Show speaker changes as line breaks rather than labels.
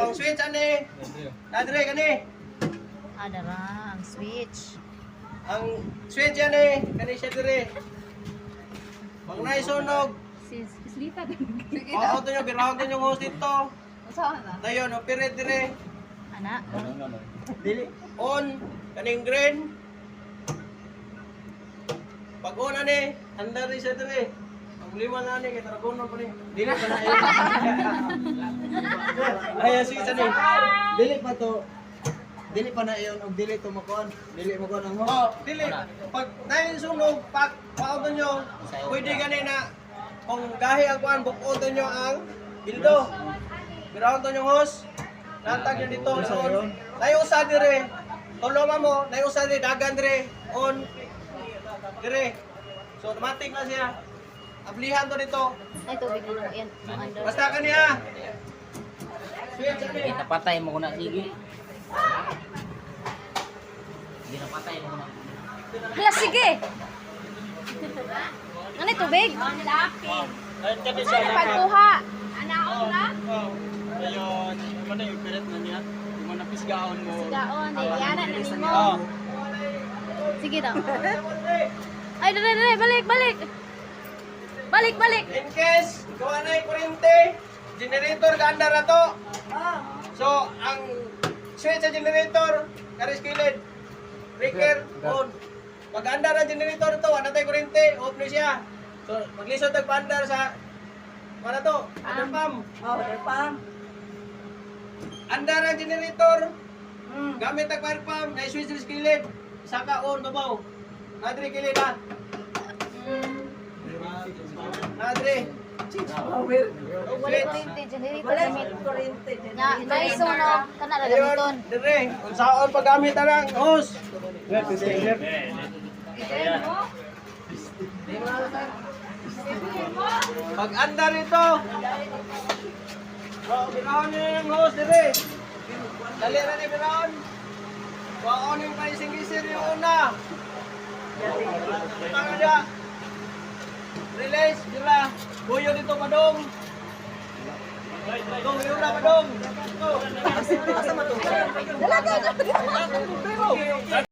ang switch ani. Nadre kani.
Adara ang switch.
Ang switch yan kani siya dire. Pag naisunog,
Slipa.
auto nyo, birahon nyo yung hose dito.
Saan na?
Dayon, operate dire.
Ana.
Dili. On, kaning green. Pag on ani, handa rin siya dire. Ang lima na ani, kaya taragonon pa ni. Dili pa na yun. Ay, switch ani.
Dili pa to. Dili pa na iyon og dili to makuan. Dili mo kuan ang mo.
Oh, dili. Pag naisunog, pag auto nyo, pwede gani na kung gahi ang kuan, bukod nyo ang bildo. Birahon to yung hose. Natag nyo dito. On. Naiusa dire. Tuloma mo, naiusa dire, dagan dire. On. Dire. So, automatic na siya. Ablihan to dito.
Ay tubig na yan. Ang under.
Basta kaniya. Switch ani.
Napatay mo ko na, sige. Hindi napatay mo na.
Hala sige. Ano tubig?
Ayun
Saan na pagkuha?
Ayun. Ano yung pilit na niya? Yung mga napisgaon mo.
Gaon, yan na nimo.
Oh.
Sige daw. Ay, dali, balik. Balik.
In case, gawa na yung kuryente, generator ganda na to. So, ang switch sa generator, karis kilid. Breaker, on. Pag andar ang generator to, wala tayo kuryente, off na siya. So, maglisod tagpa-andar sa, ano to? Under pump.
Water pump.
Andar ang generator, gamit tag-fire pump, na-switch sa kilid. Saka on, babaw. Nadri kilid ha. Nadri.
Wala kuryente, generator
Wala
gamit.
kuryente.
Nya, may sunog kana ra
Ayun,
gamiton.
dire. Kung saan paggamit na ng hose. Pag andar ito. So, binahon nyo yung hose dire. Dali na ni binahon. Baon yung paising-isir yung una. Tanga niya. Release, sila. Buyo dito padong. Dong, yun na padong. Ito.